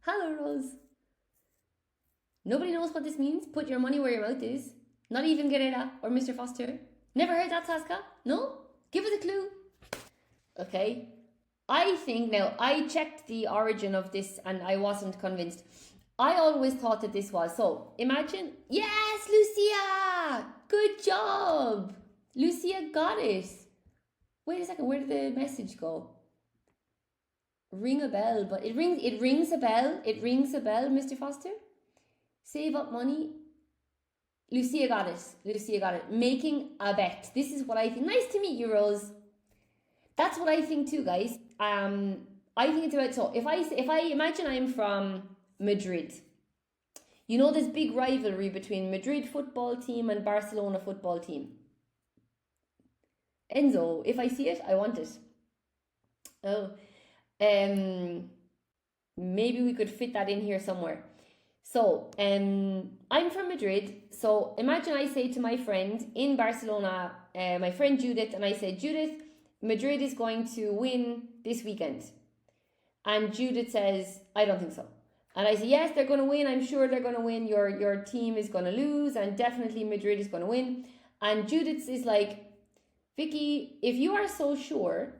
Hello, Rose. Nobody knows what this means? Put your money where your mouth is. Not even Guerrera or Mr. Foster. Never heard that, Saska? No? Give us a clue. Okay. I think now, I checked the origin of this and I wasn't convinced. I always thought that this was. So, imagine. Yes, Lucia! Good job! Lucia got it. Wait a second, where did the message go? Ring a bell, but it rings a bell. It rings a bell, Mr. Foster. Save up money. Lucia got it. Lucia got it. Making a bet. This is what I think. Nice to meet you, Rose. That's what I think too, guys. I think it's about, so if I imagine I'm from Madrid. You know this big rivalry between Madrid football team and Barcelona football team. Enzo, if I see it, I want it. Oh. Maybe we could fit that in here somewhere. So, I'm from Madrid. So imagine I say to my friend in Barcelona, my friend Judith, and I say, Judith, Madrid is going to win this weekend. And Judith says, I don't think so. And I say, yes, they're going to win. I'm sure they're going to win. Your team is going to lose, and definitely Madrid is going to win. And Judith is like, Vicky, if you are so sure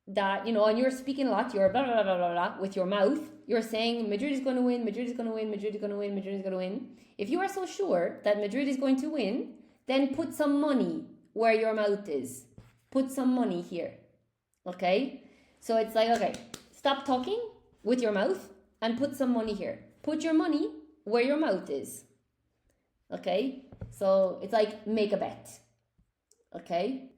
that, you know, and you're speaking a lot, you're blah, blah, blah, blah, blah, with your mouth, you're saying Madrid is going to win, Madrid is going to win, Madrid is going to win, Madrid is going to win. If you are so sure that Madrid is going to win, then put some money where your mouth is. Put some money here. Okay? So it's like, okay, stop talking with your mouth and put some money here. Put your money where your mouth is. Okay? So it's like, make a bet. Okay?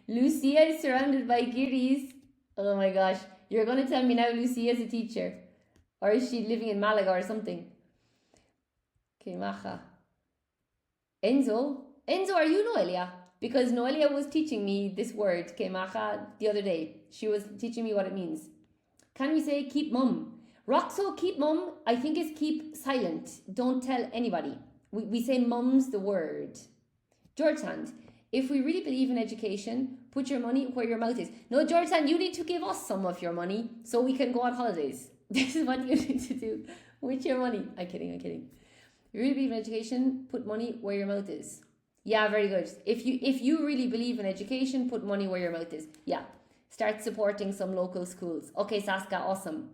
Lucia is surrounded by giddies. Oh my gosh. You're going to tell me now Lucia is a teacher. Or is she living in Malaga or something? Okay, Macha. Enzo, are you Noelia? Because Noelia was teaching me this word, Kemacha, the other day. She was teaching me what it means. Can we say keep mum? Roxo, keep mum, I think is keep silent. Don't tell anybody. We say mum's the word. George Sand, if we really believe in education, put your money where your mouth is. No, George Sand, you need to give us some of your money so we can go on holidays. This is what you need to do with your money. I'm kidding. You really believe in education, put money where your mouth is. Yeah, very good. If you really believe in education, put money where your mouth is. Yeah. Start supporting some local schools. Okay, Saska, awesome.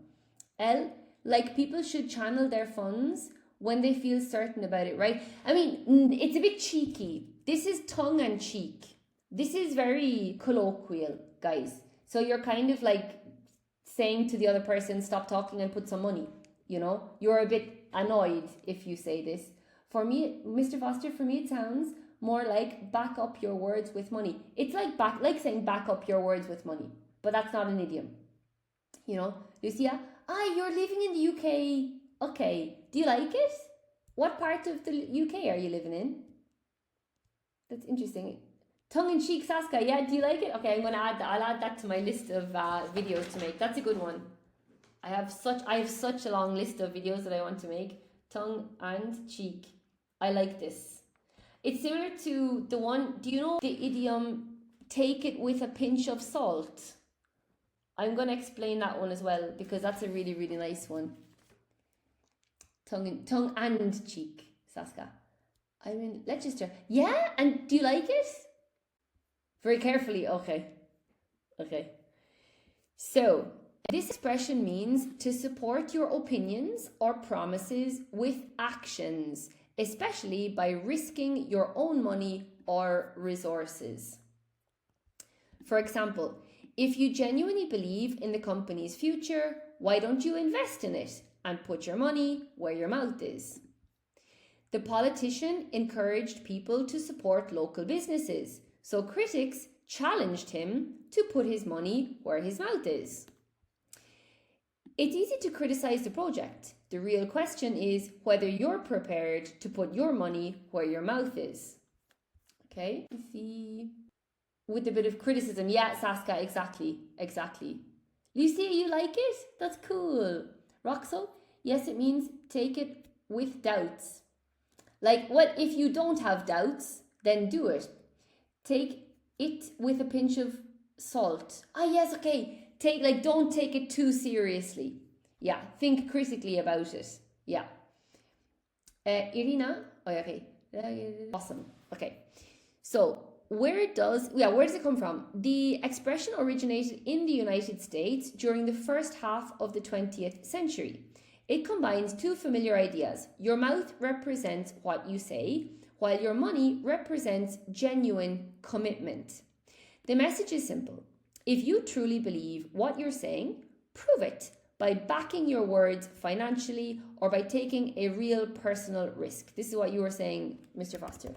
L, like people should channel their funds when they feel certain about it, right? I mean, it's a bit cheeky. This is tongue and cheek. This is very colloquial, guys. So you're kind of like saying to the other person, stop talking and put some money. You know, you're a bit annoyed if you say this. For me, Mr. Foster, for me it sounds more like back up your words with money. It's like saying back up your words with money, but that's not an idiom. You know, Lucia, you're living in the UK. Okay, do you like it? What part of the UK are you living in? That's interesting. Tongue in cheek, Saska. Yeah, do you like it? Okay, I'm gonna add that. I'll add that to my list of videos to make. That's a good one. I have such a long list of videos that I want to make. Tongue and cheek. I like this. It's similar to the one. Do you know the idiom "take it with a pinch of salt"? I'm gonna explain that one as well because that's a really, really nice one. Tongue and cheek, Saska. I'm in Leicester. Yeah, and do you like it? Very carefully. Okay. So, this expression means to support your opinions or promises with actions, especially by risking your own money or resources. For example, if you genuinely believe in the company's future, why don't you invest in it and put your money where your mouth is? The politician encouraged people to support local businesses, so critics challenged him to put his money where his mouth is. It's easy to criticize the project. The real question is whether you're prepared to put your money where your mouth is. Okay, let's see. With a bit of criticism. Yeah, Saska, exactly. Lucia, you like it? That's cool. Roxo, yes, it means take it with doubts. Like, what if you don't have doubts, then do it. Take it with a pinch of salt. Yes, okay. Don't take it too seriously. Yeah, think critically about it. Yeah. Irina? Okay. Awesome. Okay. So, where does it come from? The expression originated in the United States during the first half of the 20th century. It combines two familiar ideas. Your mouth represents what you say, while your money represents genuine commitment. The message is simple. If you truly believe what you're saying, prove it by backing your words financially or by taking a real personal risk. This is what you were saying, Mr. Foster.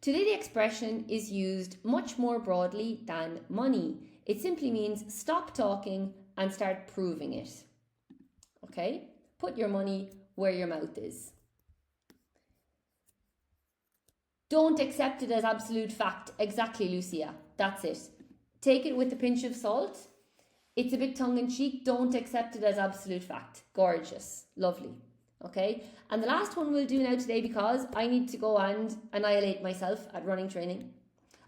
Today, the expression is used much more broadly than money. It simply means stop talking and start proving it. Okay? Put your money where your mouth is. Don't accept it as absolute fact. Exactly, Lucia. That's it. Take it with a pinch of salt. It's a bit tongue-in-cheek. Don't accept it as absolute fact. Gorgeous. Lovely. Okay? And the last one we'll do now today, because I need to go and annihilate myself at running training.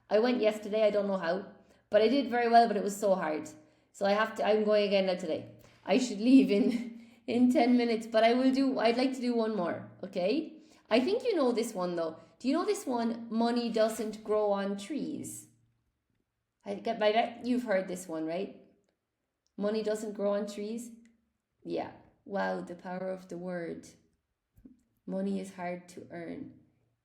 I went yesterday. I don't know how. But I did very well, but it was so hard. So I'm going again now today. I should leave in 10 minutes, but I'd like to do one more. Okay? I think you know this one though. Do you know this one? Money doesn't grow on trees. I bet you've heard this one, right? Money doesn't grow on trees. Yeah. Wow, the power of the word. Money is hard to earn.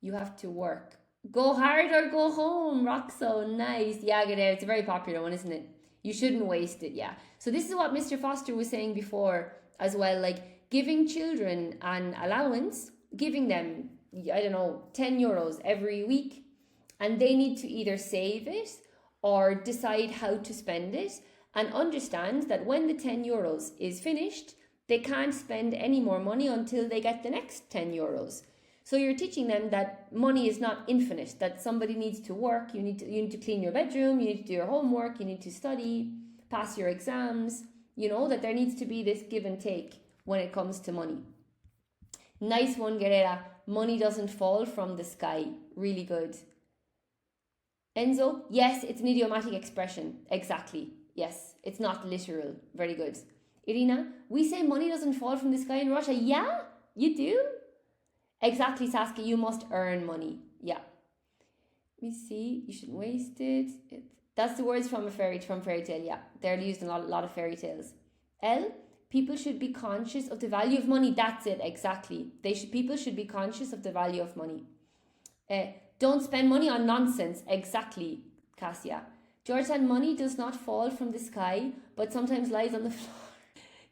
You have to work. Go hard or go home. Roxo, nice. Yeah, it's a very popular one, isn't it? You shouldn't waste it, yeah. So this is what Mr. Foster was saying before as well, like giving children an allowance, giving them, 10 euros every week, and they need to either save it or decide how to spend it and understand that when the 10 euros is finished, they can't spend any more money until they get the next 10 euros. So you're teaching them that money is not infinite, that somebody needs to work, you need to clean your bedroom, you need to do your homework, you need to study, pass your exams, that there needs to be this give and take when it comes to money. Nice one, Guerrera. Money doesn't fall from the sky. Really good. Enzo, yes, it's an idiomatic expression. Exactly. Yes, it's not literal. Very good. Irina, we say money doesn't fall from the sky in Russia. Yeah, you do. Exactly, Saskia, you must earn money. Yeah. Let me see. You shouldn't waste it. That's the words from fairy tale. Yeah, they're used in a lot of fairy tales. L, people should be conscious of the value of money. That's it, exactly. People should be conscious of the value of money. Don't spend money on nonsense. Exactly, Cassia. Georgetown, money does not fall from the sky, but sometimes lies on the floor.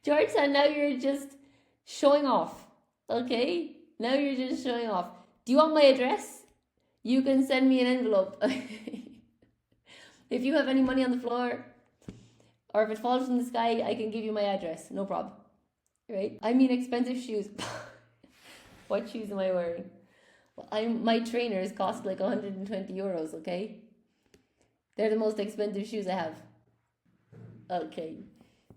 Georgetown, now you're just showing off. Okay? Now you're just showing off. Do you want my address? You can send me an envelope. If you have any money on the floor, or if it falls from the sky, I can give you my address. No problem. Right? I mean expensive shoes. What shoes am I wearing? My trainers cost like 120 euros, okay? They're the most expensive shoes I have. Okay.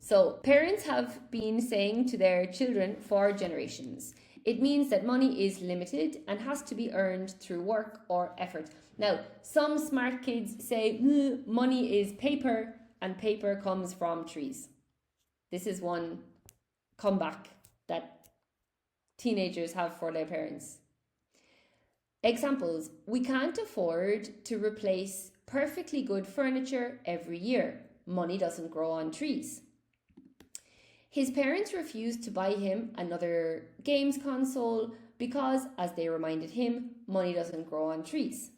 So, parents have been saying to their children for generations, it means that money is limited and has to be earned through work or effort. Now, some smart kids say money is paper and paper comes from trees. This is one comeback that teenagers have for their parents. Examples: we can't afford to replace perfectly good furniture every year. Money doesn't grow on trees. His parents refused to buy him another games console because, as they reminded him, money doesn't grow on trees.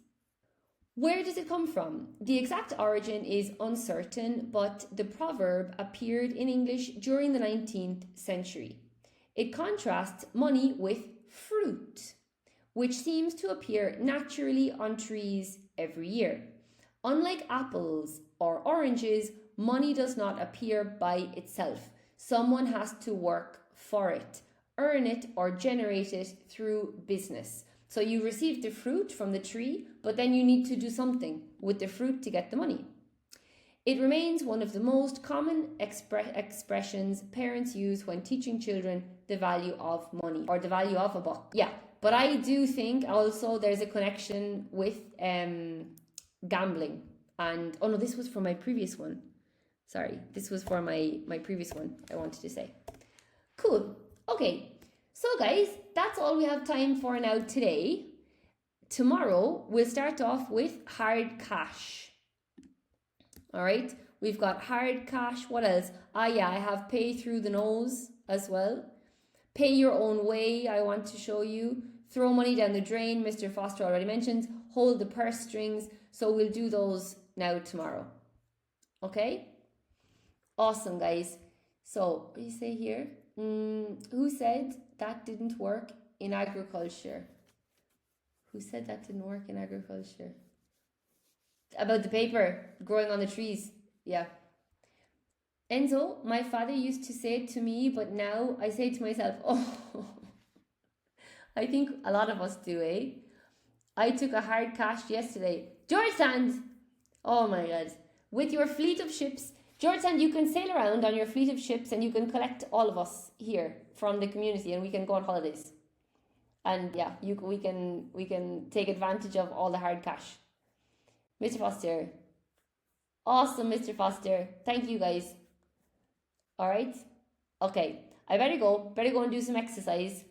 Where does it come from? The exact origin is uncertain, but the proverb appeared in English during the 19th century. It contrasts money with fruit, which seems to appear naturally on trees every year. Unlike apples or oranges, money does not appear by itself. Someone has to work for it, earn it, or generate it through business. So you receive the fruit from the tree, but then you need to do something with the fruit to get the money. It remains one of the most common expressions parents use when teaching children the value of money or the value of a buck. Yeah, but I do think also there's a connection with gambling. And, oh no, this was for my previous one. Sorry, this was for my previous one I wanted to say. Cool. Okay, so guys, that's all we have time for now today. Tomorrow, we'll start off with hard cash. All right, we've got hard cash. What else? Yeah, I have pay through the nose as well. Pay your own way, I want to show you. Throw money down the drain, Mr. Foster already mentioned. Hold the purse strings. So we'll do those now tomorrow. Okay? Awesome, guys. So, what do you say here? Who said that didn't work in agriculture? Who said that didn't work in agriculture? About the paper growing on the trees. Yeah. Enzo, my father used to say it to me, but now I say it to myself, oh, I think a lot of us do, eh? I took a hard cash yesterday. Georgetown! Oh my God. With your fleet of ships, Georgetown, you can sail around on your fleet of ships and you can collect all of us here from the community and we can go on holidays. And yeah, we can take advantage of all the hard cash. Mr. Foster. Awesome, Mr. Foster. Thank you, guys. All right. Okay. I better go and do some exercise.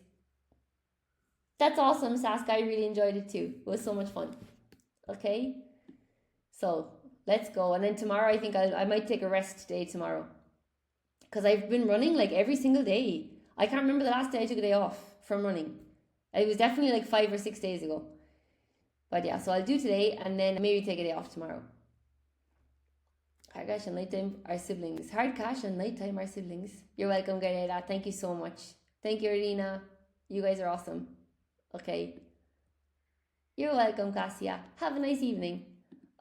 That's awesome, Sask. I really enjoyed it too. It was so much fun. Okay. So let's go. And then tomorrow, I think I might take a rest day tomorrow. Because I've been running like every single day. I can't remember the last day I took a day off from running. It was definitely like 5 or 6 days ago. But yeah, so I'll do today and then maybe take a day off tomorrow. Hard cash and nighttime are siblings. Hard cash and nighttime are siblings. You're welcome, Gareda. Thank you so much. Thank you, Irina. You guys are awesome. Okay. You're welcome, Cassia. Have a nice evening.